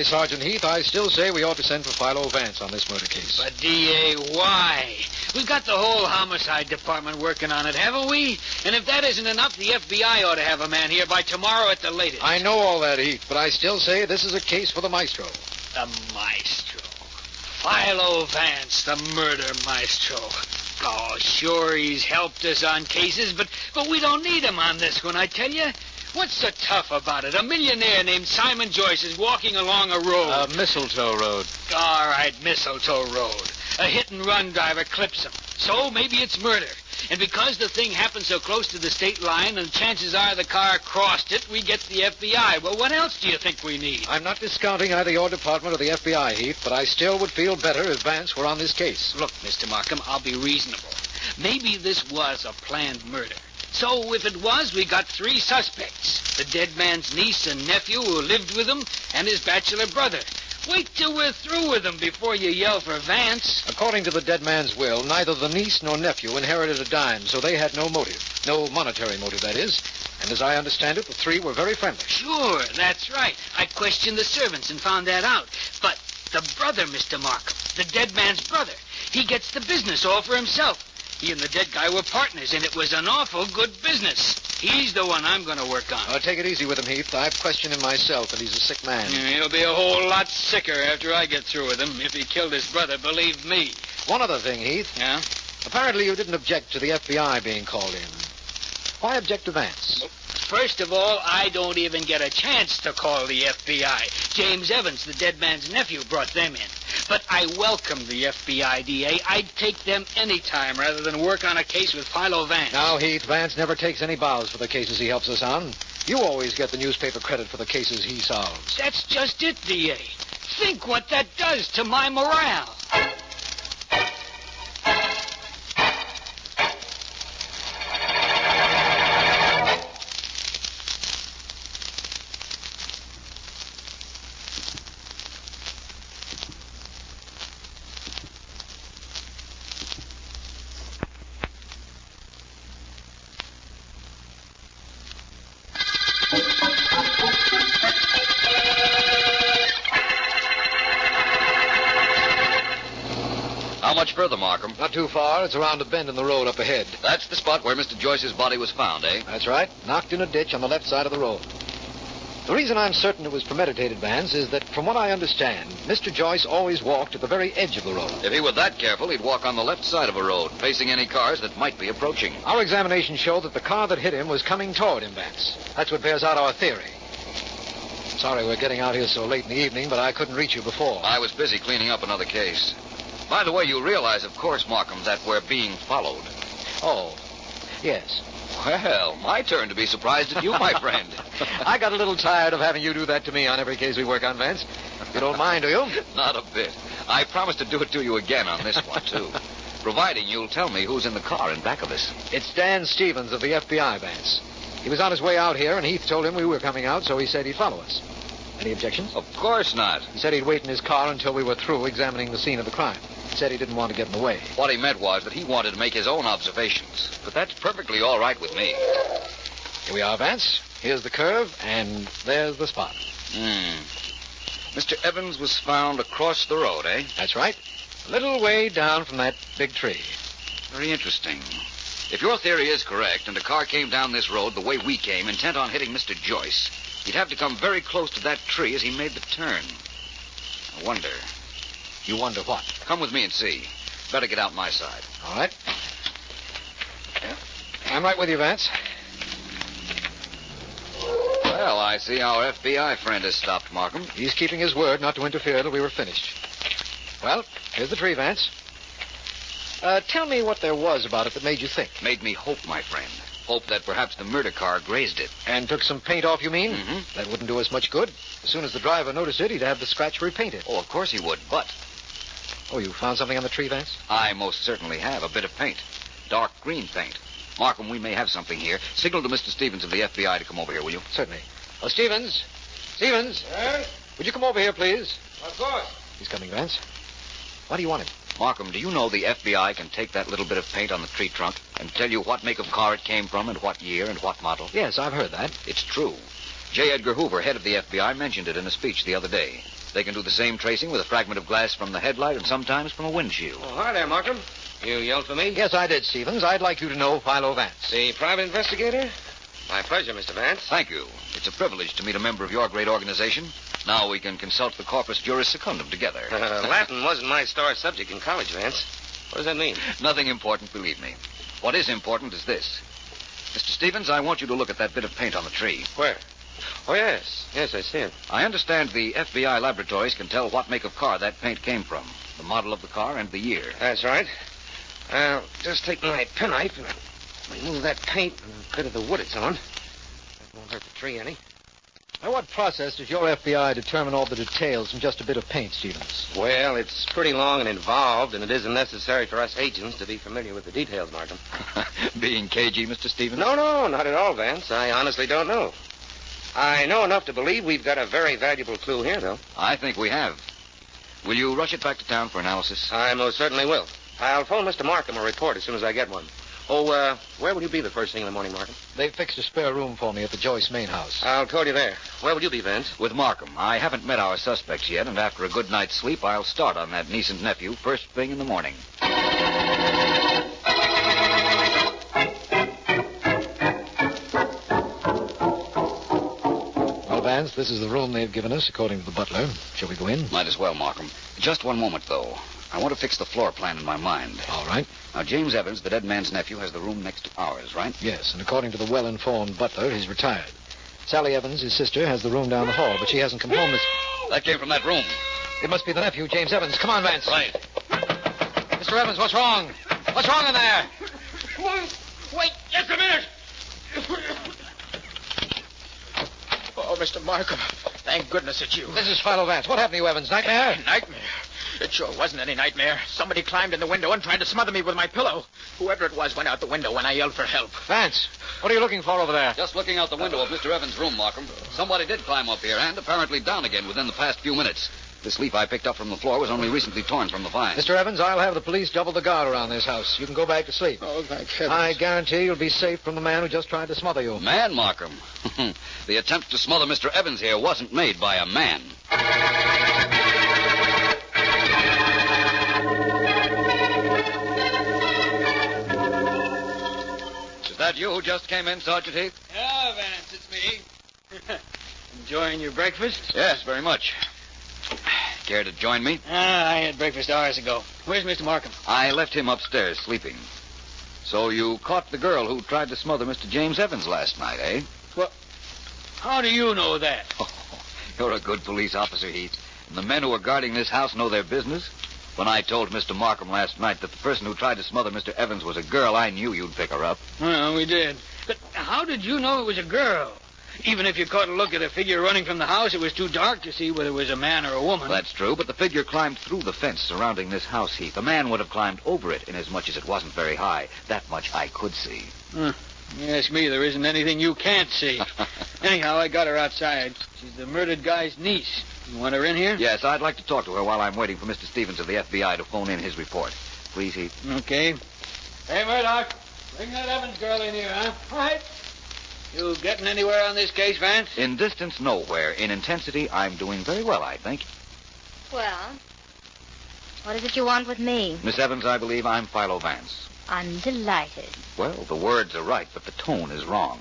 Sergeant Heath, I still say we ought to send for Philo Vance on this murder case. But, D.A., why? We've got the whole homicide department working on it, haven't we? And if that isn't enough, the FBI ought to have a man here by tomorrow at the latest. I know all that, Heath, but I still say this is a case for the maestro. The maestro. Philo Vance, the murder maestro. Oh, sure, he's helped us on cases, but we don't need him on this one, I tell you. What's so tough about it? A millionaire named Simon Joyce is walking along a road. Mistletoe Road. All right, Mistletoe Road. A hit-and-run driver clips him. So maybe it's murder. And because the thing happened so close to the state line and chances are the car crossed it, we get the FBI. Well, what else do you think we need? I'm not discounting either your department or the FBI, Heath, but I still would feel better if Vance were on this case. Look, Mr. Markham, I'll be reasonable. Maybe this was a planned murder. So if it was, we got 3 suspects. The dead man's niece and nephew who lived with him and his bachelor brother. Wait till we're through with them before you yell for Vance. According to the dead man's will, neither the niece nor nephew inherited a dime, so they had no motive. No monetary motive, that is. And as I understand it, the 3 were very friendly. Sure, that's right. I questioned the servants and found that out. But the brother, Mr. Markham, the dead man's brother, he gets the business all for himself. He and the dead guy were partners, and it was an awful good business. He's the one I'm going to work on. Take it easy with him, Heath. I've questioned him myself, and he's a sick man. He'll be a whole lot sicker after I get through with him. If he killed his brother, believe me. One other thing, Heath. Yeah? Apparently you didn't object to the FBI being called in. Why object to Vance? First of all, I don't even get a chance to call the FBI. James Evans, the dead man's nephew, brought them in. But I welcome the FBI, D.A. I'd take them any time rather than work on a case with Philo Vance. Now, Heath, Vance never takes any bows for the cases he helps us on. You always get the newspaper credit for the cases he solves. That's just it, D.A. Think what that does to my morale. How much further, Markham? Not too far. It's around a bend in the road up ahead. That's the spot where Mr. Joyce's body was found, eh? That's right. Knocked in a ditch on the left side of the road. The reason I'm certain it was premeditated, Vance, is that from what I understand, Mr. Joyce always walked at the very edge of the road. If he were that careful, he'd walk on the left side of a road, facing any cars that might be approaching. Our examination showed that the car that hit him was coming toward him, Vance. That's what bears out our theory. Sorry we're getting out here so late in the evening, but I couldn't reach you before. I was busy cleaning up another case. By the way, you realize, of course, Markham, that we're being followed. Oh, yes. Well, my turn to be surprised at you, my friend. I got a little tired of having you do that to me on every case we work on, Vance. You don't mind, do you? Not a bit. I promise to do it to you again on this one, too. Providing you'll tell me who's in the car in back of us. It's Dan Stevens of the FBI, Vance. He was on his way out here, and Heath told him we were coming out, so he said he'd follow us. Any objections? Of course not. He said he'd wait in his car until we were through examining the scene of the crime. He said he didn't want to get in the way. What he meant was that he wanted to make his own observations. But that's perfectly all right with me. Here we are, Vance. Here's the curve, and there's the spot. Mr. Evans was found across the road, eh? That's right. A little way down from that big tree. Very interesting. If your theory is correct, and a car came down this road the way we came, intent on hitting Mr. Joyce, he'd have to come very close to that tree as he made the turn. I wonder. You wonder what? Come with me and see. Better get out my side. All right. I'm right with you, Vance. Well, I see our FBI friend has stopped, Markham. He's keeping his word not to interfere till we were finished. Well, here's the tree, Vance. Tell me what there was about it that made you think. Made me hope, my friend. Hope that perhaps the murder car grazed it. And took some paint off, you mean? Mm-hmm. That wouldn't do us much good. As soon as the driver noticed it, he'd have the scratch repainted. Oh, of course he would, but... Oh, you found something on the tree, Vance? I most certainly have. A bit of paint. Dark green paint. Markham, we may have something here. Signal to Mr. Stevens of the FBI to come over here, will you? Certainly. Oh, Stevens! Stevens! Yes? Would you come over here, please? Of course. He's coming, Vance. Why do you want him? Markham, do you know the FBI can take that little bit of paint on the tree trunk and tell you what make of car it came from and what year and what model? Yes, I've heard that. It's true. J. Edgar Hoover, head of the FBI, mentioned it in a speech the other day. They can do the same tracing with a fragment of glass from the headlight and sometimes from a windshield. Oh, hi there, Markham. You yelled for me? Yes, I did, Stevens. I'd like you to know Philo Vance. The private investigator? My pleasure, Mr. Vance. Thank you. It's a privilege to meet a member of your great organization. Now we can consult the corpus juris secundum together. Latin wasn't my star subject in college, Vance. What does that mean? Nothing important, believe me. What is important is this. Mr. Stevens, I want you to look at that bit of paint on the tree. Where? Oh, yes. Yes, I see it. I understand the FBI laboratories can tell what make of car that paint came from, the model of the car and the year. That's right. I'll just take my penknife and remove that paint and a bit of the wood it's on. That won't hurt the tree any. By what process does your FBI determine all the details from just a bit of paint, Stevens? Well, it's pretty long and involved, and it isn't necessary for us agents to be familiar with the details, Markham. Being cagey, Mr. Stevens? No, not at all, Vance. I honestly don't know. I know enough to believe we've got a very valuable clue here, though. I think we have. Will you rush it back to town for analysis? I most certainly will. I'll phone Mr. Markham a report as soon as I get one. Oh, where will you be the first thing in the morning, Markham? They've fixed a spare room for me at the Joyce main house. I'll call you there. Where will you be, Vance? With Markham. I haven't met our suspects yet, and after a good night's sleep, I'll start on that niece and nephew first thing in the morning. Well, Vance, this is the room they've given us, according to the butler. Shall we go in? Might as well, Markham. Just one moment, though. I want to fix the floor plan in my mind. All right. Now, James Evans, the dead man's nephew, has the room next to ours, right? Yes, and according to the well-informed butler, he's retired. Sally Evans, his sister, has the room down the hall, but she hasn't come home this... That came from that room. It must be the nephew, James Evans. Come on, Vance. Right. Mr. Evans, what's wrong? What's wrong in there? Wait just a minute. Oh, Mr. Markham, thank goodness it's you. This is Philo Vance. What happened to you, Evans? Nightmare? Nightmare? It sure wasn't any nightmare. Somebody climbed in the window and tried to smother me with my pillow. Whoever it was went out the window when I yelled for help. Vance, what are you looking for over there? Just looking out the window of Mr. Evans' room, Markham. Somebody did climb up here and apparently down again within the past few minutes. This leaf I picked up from the floor was only recently torn from the vine. Mr. Evans, I'll have the police double the guard around this house. You can go back to sleep. Oh, thank heavens. I guarantee you'll be safe from the man who just tried to smother you. Man, Markham. The attempt to smother Mr. Evans here wasn't made by a man. Is that you who just came in, Sergeant Heath? Yeah, Vance, it's me. Enjoying your breakfast? Yes, very much. Care to join me? I had breakfast hours ago. Where's Mr. Markham? I left him upstairs sleeping. So you caught the girl who tried to smother Mr. James Evans last night, eh? Well, how do you know that? Oh, you're a good police officer, Heath. And the men who are guarding this house know their business. When I told Mr. Markham last night that the person who tried to smother Mr. Evans was a girl, I knew you'd pick her up. Well, we did. But how did you know it was a girl? Even if you caught a look at a figure running from the house, it was too dark to see whether it was a man or a woman. That's true, but the figure climbed through the fence surrounding this house, Heath. A man would have climbed over it, inasmuch as it wasn't very high. That much I could see. You ask me, there isn't anything you can't see. Anyhow, I got her outside. She's the murdered guy's niece. You want her in here? Yes, I'd like to talk to her while I'm waiting for Mr. Stevens of the FBI to phone in his report. Please, Heath. Okay. Hey, Murdoch, bring that Evans girl in here, huh? All right. You getting anywhere on this case, Vance? In distance, nowhere. In intensity, I'm doing very well, I think. Well, what is it you want with me? Miss Evans, I believe I'm Philo Vance. I'm delighted. Well, the words are right, but the tone is wrong.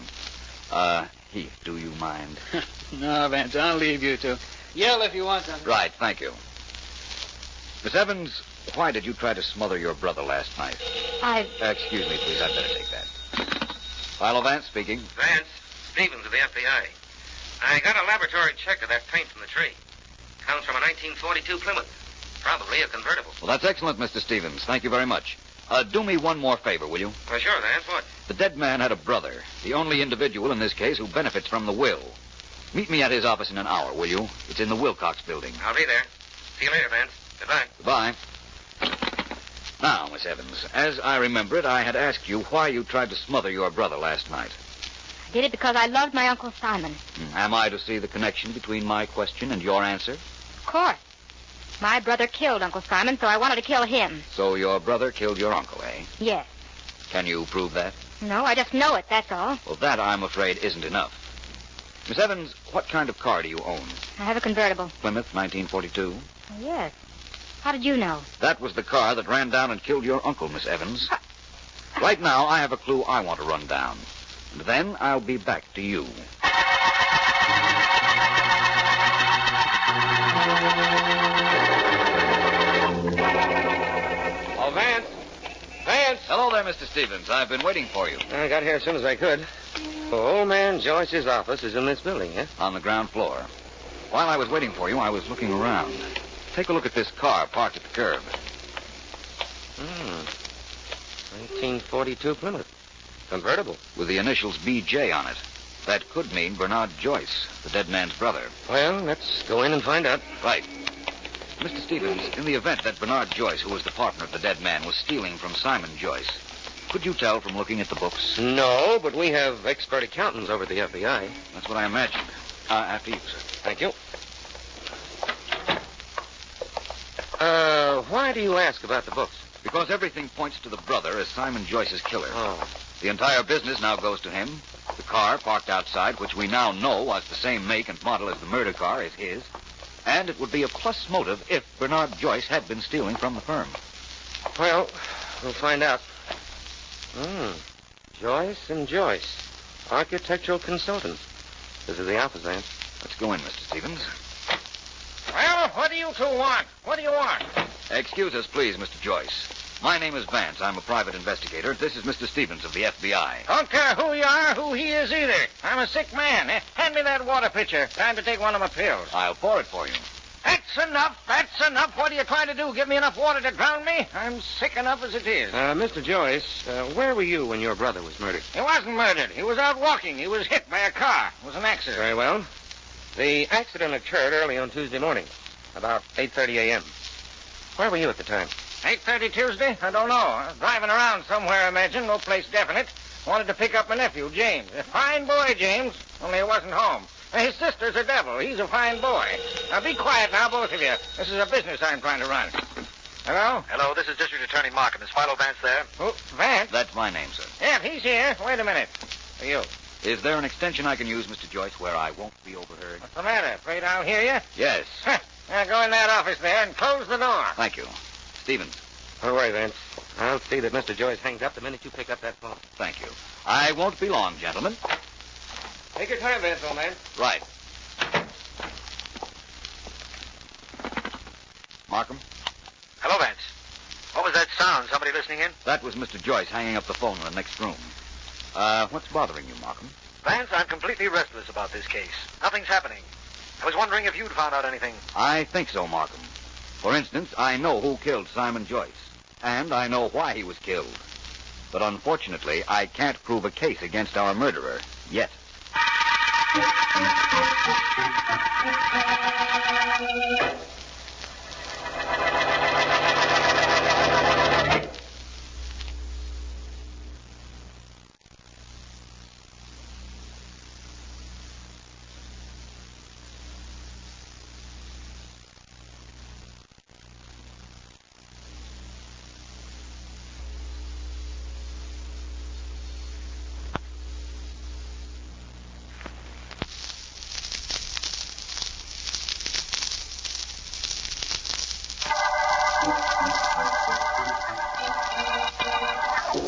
Heath, do you mind? No, Vance, I'll leave you to. Yell if you want something. Right, thank you. Miss Evans, why did you try to smother your brother last night? Excuse me, please. I'd better take that. Philo Vance speaking. Vance, Stevens of the FBI. I got a laboratory check of that paint from the tree. Comes from a 1942 Plymouth. Probably a convertible. Well, that's excellent, Mr. Stevens. Thank you very much. Do me one more favor, will you? Well, sure, Vance. What? The dead man had a brother, the only individual in this case who benefits from the will. Meet me at his office in an hour, will you? It's in the Wilcox building. I'll be there. See you later, Vance. Goodbye. Goodbye. Now, Miss Evans, as I remember it, I had asked you why you tried to smother your brother last night. I did it because I loved my Uncle Simon. Am I to see the connection between my question and your answer? Of course. My brother killed Uncle Simon, so I wanted to kill him. So your brother killed your uncle, eh? Yes. Can you prove that? No, I just know it, that's all. Well, that, I'm afraid, isn't enough. Miss Evans, what kind of car do you own? I have a convertible. Plymouth, 1942. Oh, yes. How did you know? That was the car that ran down and killed your uncle, Miss Evans. Right now, I have a clue I want to run down. And then I'll be back to you. Oh, Vance. Vance. Hello there, Mr. Stevens. I've been waiting for you. I got here as soon as I could. Oh, old man Joyce's office is in this building, yeah? On the ground floor. While I was waiting for you, I was looking around. Take a look at this car parked at the curb. 1942 Plymouth. Convertible. With the initials BJ on it. That could mean Bernard Joyce, the dead man's brother. Well, let's go in and find out. Right. Mr. Stevens, in the event that Bernard Joyce, who was the partner of the dead man, was stealing from Simon Joyce, could you tell from looking at the books? No, but we have expert accountants over at the FBI. That's what I imagined. After you, sir. Thank you. Why do you ask about the books? Because everything points to the brother as Simon Joyce's killer. Oh. The entire business now goes to him. The car parked outside, which we now know was the same make and model as the murder car, is his. And it would be a plus motive if Bernard Joyce had been stealing from the firm. Well, we'll find out. Joyce and Joyce, architectural consultants. This is the office, Vance. Let's go in, Mr. Stevens. Well, what do you two want? What do you want? Excuse us, please, Mr. Joyce. My name is Vance. I'm a private investigator. This is Mr. Stevens of the FBI. Don't care who you are, who he is either. I'm a sick man. Hand me that water pitcher. Time to take one of my pills. I'll pour it for you. That's enough. That's enough. What are you trying to do? Give me enough water to drown me? I'm sick enough as it is. Mr. Joyce, where were you when your brother was murdered? He wasn't murdered. He was out walking. He was hit by a car. It was an accident. Very well. The accident occurred early on Tuesday morning, about 8:30 a.m. Where were you at the time? 8:30 Tuesday? I don't know. I was driving around somewhere, I imagine. No place definite. Wanted to pick up my nephew, James. A fine boy, James. Only he wasn't home. His sister's a devil. He's a fine boy. Now, be quiet now, both of you. This is a business I'm trying to run. Hello? Hello, this is District Attorney Markham. Is Philo Vance there? Oh, Vance? That's my name, sir. Yeah, he's here. Wait a minute. For you. Is there an extension I can use, Mr. Joyce, where I won't be overheard? What's the matter? Afraid I'll hear you? Yes. Now, go in that office there and close the door. Thank you. Stevens. Don't worry, Vance. I'll see that Mr. Joyce hangs up the minute you pick up that phone. Thank you. I won't be long, gentlemen. Take your time, Vance, old man. Right. Markham? Hello, Vance. What was that sound? Somebody listening in? That was Mr. Joyce hanging up the phone in the next room. What's bothering you, Markham? Vance, I'm completely restless about this case. Nothing's happening. I was wondering if you'd found out anything. I think so, Markham. For instance, I know who killed Simon Joyce, and I know why he was killed. But unfortunately, I can't prove a case against our murderer yet.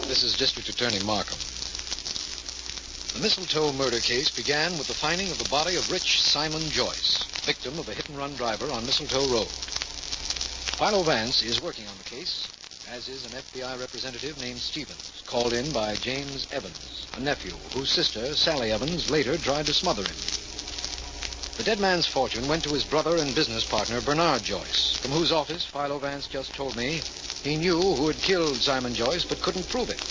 This is District Attorney Markham. The Mistletoe murder case began with the finding of the body of Rich Simon Joyce, victim of a hit-and-run driver on Mistletoe Road. Philo Vance is working on the case, as is an FBI representative named Stevens, called in by James Evans, a nephew whose sister, Sally Evans, later tried to smother him. The dead man's fortune went to his brother and business partner, Bernard Joyce, from whose office Philo Vance just told me he knew who had killed Simon Joyce but couldn't prove it.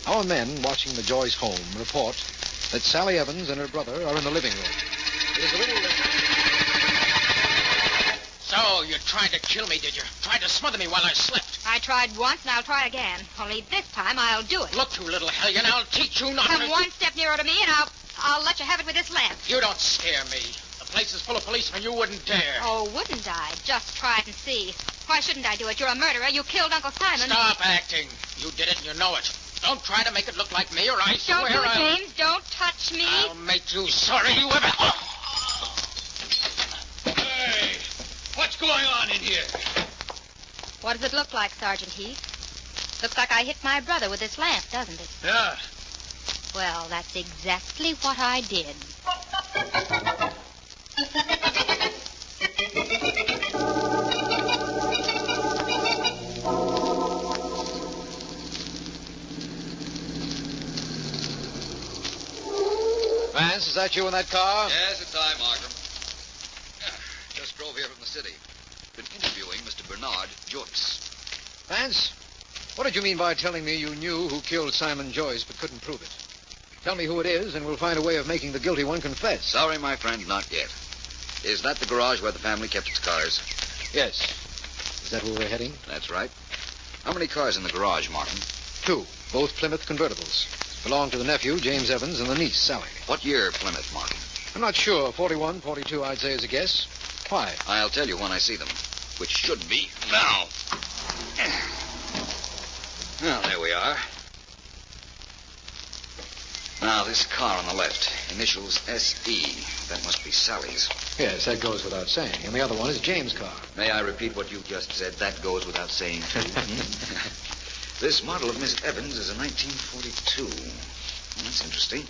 Our men watching the Joyce home report that Sally Evans and her brother are in the living room. It is a little... So, you tried to kill me, did you? Tried to smother me while I slept. I tried once, and I'll try again. Only this time I'll do it. Look, you little hellion, I'll teach you not Come to... one step nearer to me, and I'll let you have it with this lamp. You don't scare me. The place is full of policemen. You wouldn't dare. Oh, wouldn't I? Just try it and see. Why shouldn't I do it? You're a murderer. You killed Uncle Simon. Stop acting. You did it and you know it. Don't try to make it look like me, or I swear Don't do it, James. Don't touch me. I'll make you sorry you ever... Hey, what's going on in here? What does it look like, Sergeant Heath? Looks like I hit my brother with this lamp, doesn't it? Yeah. Well, that's exactly what I did. Vance, is that you in that car? Yes, it's I, Markham. Just drove here from the city. Been interviewing Mr. Bernard Joyce. Vance, what did you mean by telling me you knew who killed Simon Joyce but couldn't prove it? Tell me who it is, and we'll find a way of making the guilty one confess. Sorry, my friend, not yet. Is that the garage where the family kept its cars? Yes. Is that where we're heading? That's right. How many cars in the garage, Markham? 2, both Plymouth convertibles. Belong to the nephew, James Evans, and the niece, Sally. What year Plymouth, Markham? I'm not sure. 41, 42, I'd say as a guess. Why? I'll tell you when I see them, which should be now. Well, there we are. Now, this car on the left, initials S.E. That must be Sally's. Yes, that goes without saying. And the other one is James' car. May I repeat what you just said? That goes without saying, too. This model of Miss Evans is a 1942. Well, that's interesting.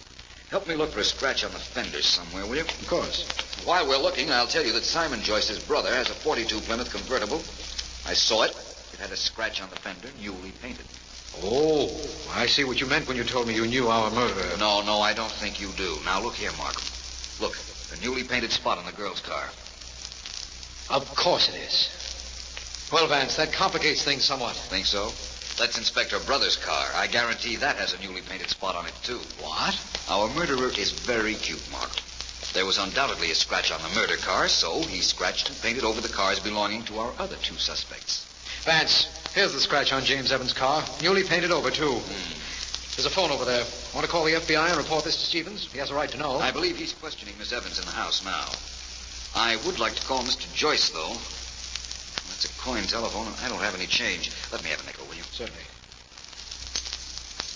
Help me look for a scratch on the fenders somewhere, will you? Of course. While we're looking, I'll tell you that Simon Joyce's brother has a 42 Plymouth convertible. I saw it. It had a scratch on the fender, newly painted. Oh, I see what you meant when you told me you knew our murderer. No, I don't think you do. Now, look here, Markham. Look, a newly painted spot on the girl's car. Of course it is. Well, Vance, that complicates things somewhat. Think so? Let's inspect her brother's car. I guarantee that has a newly painted spot on it, too. What? Our murderer is very cute, Markham. There was undoubtedly a scratch on the murder car, so he scratched and painted over the cars belonging to our other 2 suspects. Vance, here's the scratch on James Evans' car. Newly painted over, too. There's a phone over there. Want to call the FBI and report this to Stevens? He has a right to know. I believe he's questioning Miss Evans in the house now. I would like to call Mr. Joyce, though. That's a coin telephone, and I don't have any change. Let me have a nickel, will you? Certainly.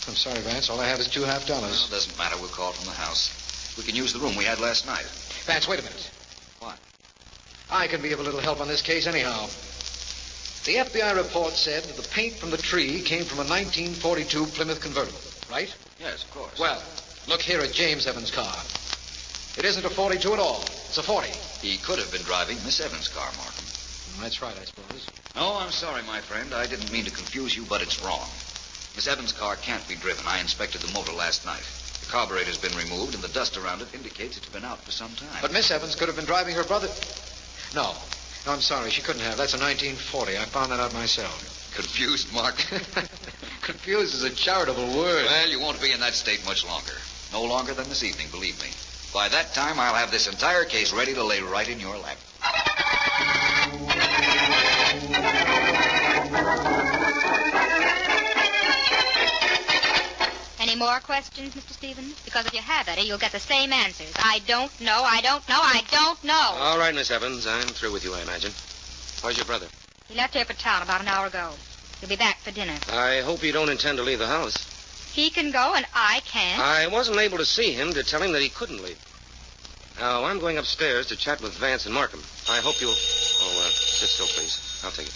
I'm sorry, Vance. All I have is $2 half dollars. Well, doesn't matter. We'll call from the house. We can use the room we had last night. Vance, wait a minute. What? I can be of a little help on this case anyhow. The FBI report said that the paint from the tree came from a 1942 Plymouth convertible, right? Yes, of course. Well, look here at James Evans' car. It isn't a 42 at all. It's a 40. He could have been driving Miss Evans' car, Markham. That's right, I suppose. No, I'm sorry, my friend. I didn't mean to confuse you, but it's wrong. Miss Evans' car can't be driven. I inspected the motor last night. The carburetor's been removed, and the dust around it indicates it's been out for some time. But Miss Evans could have been driving her brother. No, I'm sorry. She couldn't have. That's a 1940. I found that out myself. Confused, Mark? Confused is a charitable word. Well, you won't be in that state much longer. No longer than this evening, believe me. By that time, I'll have this entire case ready to lay right in your lap. Any more questions, Mr. Stevens? Because if you have any, you'll get the same answers. I don't know, I don't know, I don't know. All right, Miss Evans. I'm through with you, I imagine. Where's your brother? He left here for town about an hour ago. He'll be back for dinner. I hope you don't intend to leave the house. He can go and I can't. I wasn't able to see him to tell him that he couldn't leave. Now, I'm going upstairs to chat with Vance and Markham. I hope you'll... sit still, please. I'll take it.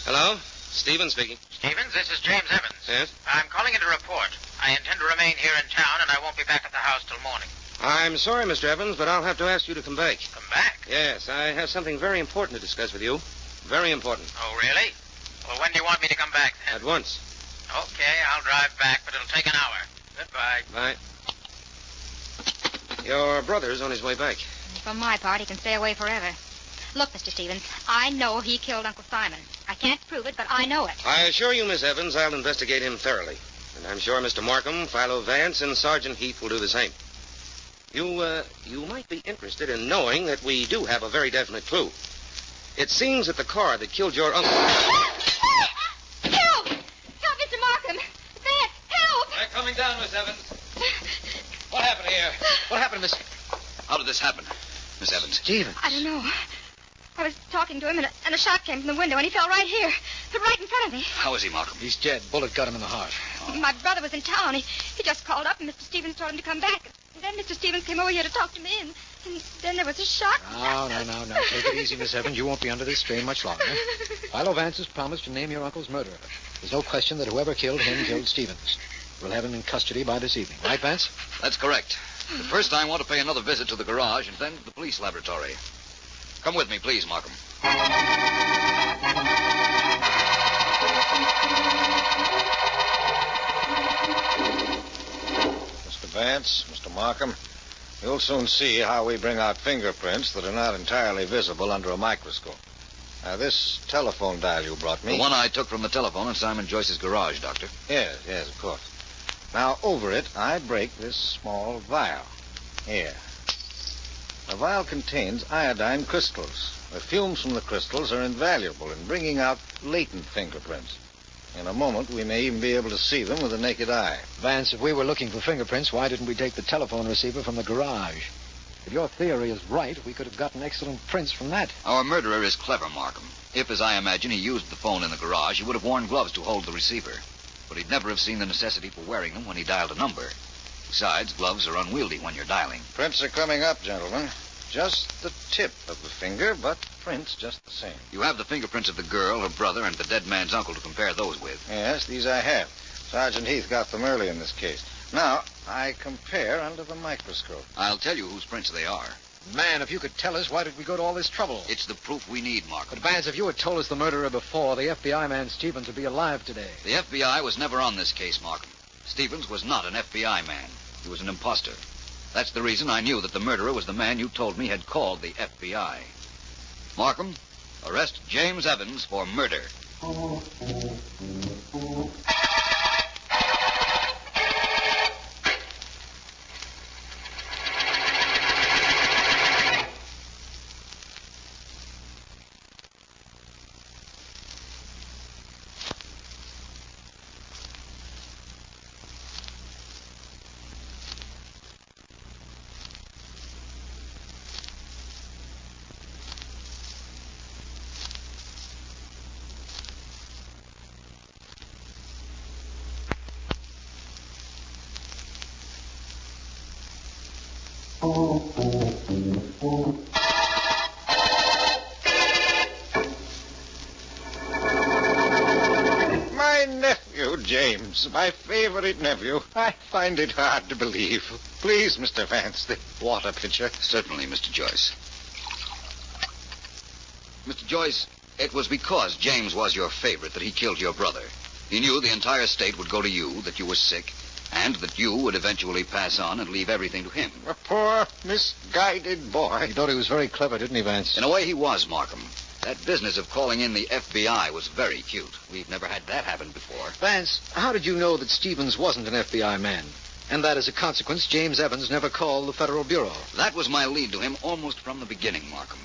Hello? Stevens speaking. Stevens, this is James Evans. Yes? I'm calling in to report. I intend to remain here in town, and I won't be back at the house till morning. I'm sorry, Mr. Evans, but I'll have to ask you to come back. Come back? Yes, I have something very important to discuss with you. Very important. Oh, really? Well, when do you want me to come back, then? At once. Okay, I'll drive back, but it'll take an hour. Goodbye. Bye. Your brother's on his way back. For my part, he can stay away forever. Look, Mr. Stevens, I know he killed Uncle Simon. I can't prove it, but I know it. I assure you, Miss Evans, I'll investigate him thoroughly. And I'm sure Mr. Markham, Philo, Vance, and Sergeant Heath will do the same. You might be interested in knowing that we do have a very definite clue. It seems that the car that killed your uncle... Help! Help, Mr. Markham! Vance, help! They're coming down, Miss Evans. What happened here? What happened, Miss... How did this happen, Miss Evans? Stevens. I don't know. I was talking to him, and a shot came from the window, and he fell right here. Right in front of me. How is he, Markham? He's dead. Bullet got him in the heart. My brother was in town. He just called up, and Mr. Stevens told him to come back. And then Mr. Stevens came over here to talk to me, and then there was a shot. No. Take it easy, Miss Evans. You won't be under this strain much longer. Philo Vance has promised to name your uncle's murderer. There's no question that whoever killed him killed Stevens. We'll have him in custody by this evening. Right, Vance? That's correct. But first, I want to pay another visit to the garage and then to the police laboratory. Come with me, please, Markham. Mr. Vance, Mr. Markham, you'll soon see how we bring out fingerprints that are not entirely visible under a microscope. Now, this telephone dial you brought me... The one I took from the telephone in Simon Joyce's garage, Doctor. Yes, of course. Now, over it, I break this small vial. Here. The vial contains iodine crystals. The fumes from the crystals are invaluable in bringing out latent fingerprints. In a moment, we may even be able to see them with the naked eye. Vance, if we were looking for fingerprints, why didn't we take the telephone receiver from the garage? If your theory is right, we could have gotten excellent prints from that. Our murderer is clever, Markham. If, as I imagine, he used the phone in the garage, he would have worn gloves to hold the receiver. But he'd never have seen the necessity for wearing them when he dialed a number. Besides, gloves are unwieldy when you're dialing. Prints are coming up, gentlemen. Just the tip of the finger, but prints just the same. You have the fingerprints of the girl, her brother, and the dead man's uncle to compare those with. Yes, these I have. Sergeant Heath got them early in this case. Now, I compare under the microscope. I'll tell you whose prints they are. Man, if you could tell us, why did we go to all this trouble? It's the proof we need, Markham. But, Vance, if you had told us the murderer before, the FBI man Stevens would be alive today. The FBI was never on this case, Markham. Stevens was not an FBI man. He was an impostor. That's the reason I knew that the murderer was the man you told me had called the FBI. Markham, arrest James Evans for murder. My nephew, James, my favorite nephew. I find it hard to believe. Please, Mr. Vance, the water pitcher. Certainly, Mr. Joyce. Mr. Joyce, it was because James was your favorite that he killed your brother. He knew the entire state would go to you, that you were sick, and that you would eventually pass on and leave everything to him. A poor, misguided boy. He thought he was very clever, didn't he, Vance? In a way, he was, Markham. That business of calling in the FBI was very cute. We've never had that happen before. Vance, how did you know that Stevens wasn't an FBI man? And that, as a consequence, James Evans never called the Federal Bureau? That was my lead to him almost from the beginning, Markham.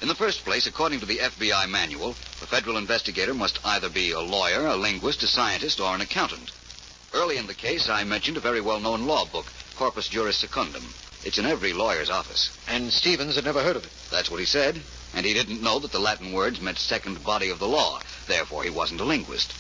In the first place, according to the FBI manual, the federal investigator must either be a lawyer, a linguist, a scientist, or an accountant. Early in the case, I mentioned a very well-known law book, Corpus Juris Secundum. It's in every lawyer's office. And Stevens had never heard of it. That's what he said. And he didn't know that the Latin words meant second body of the law. Therefore, he wasn't a linguist.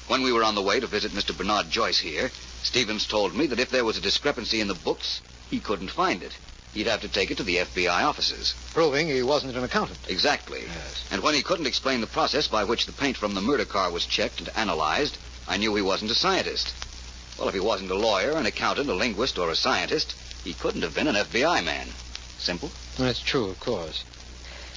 When we were on the way to visit Mr. Bernard Joyce here, Stevens told me that if there was a discrepancy in the books, he couldn't find it. He'd have to take it to the FBI offices. Proving he wasn't an accountant. Exactly. Yes. And when he couldn't explain the process by which the paint from the murder car was checked and analyzed, I knew he wasn't a scientist. Well, if he wasn't a lawyer, an accountant, a linguist, or a scientist, he couldn't have been an FBI man. Simple? That's true, of course.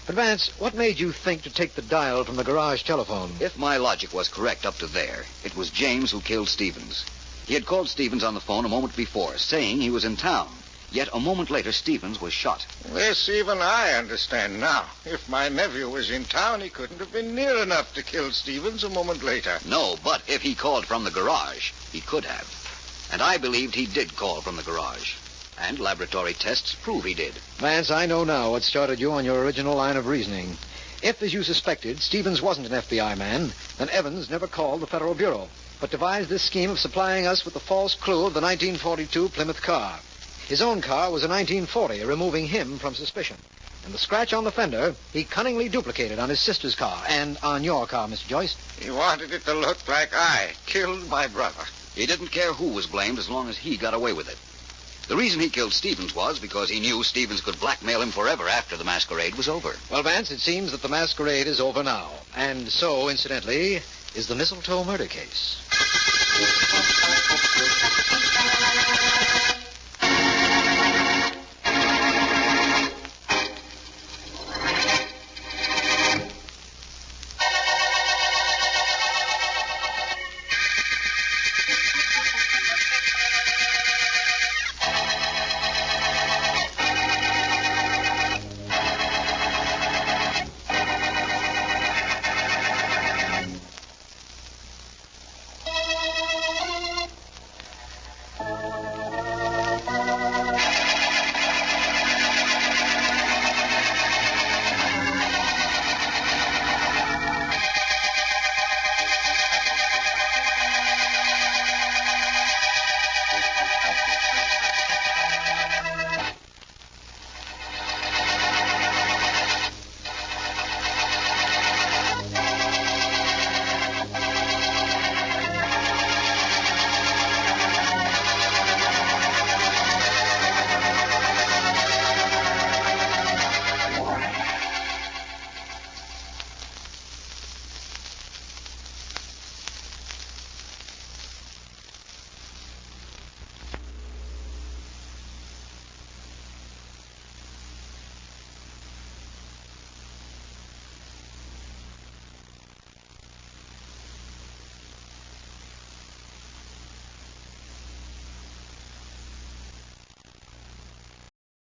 But, Vance, what made you think to take the dial from the garage telephone? If my logic was correct up to there, it was James who killed Stevens. He had called Stevens on the phone a moment before, saying he was in town. Yet a moment later, Stevens was shot. This even I understand now. If my nephew was in town, he couldn't have been near enough to kill Stevens a moment later. No, but if he called from the garage, he could have. And I believed he did call from the garage. And laboratory tests prove he did. Vance, I know now what started you on your original line of reasoning. If, as you suspected, Stevens wasn't an FBI man, then Evans never called the Federal Bureau, but devised this scheme of supplying us with the false clue of the 1942 Plymouth car. His own car was a 1940, removing him from suspicion. And the scratch on the fender he cunningly duplicated on his sister's car and on your car, Mr. Joyce. He wanted it to look like I killed my brother. He didn't care who was blamed as long as he got away with it. The reason he killed Stevens was because he knew Stevens could blackmail him forever after the masquerade was over. Well, Vance, it seems that the masquerade is over now. And so, incidentally, is the Mistletoe murder case.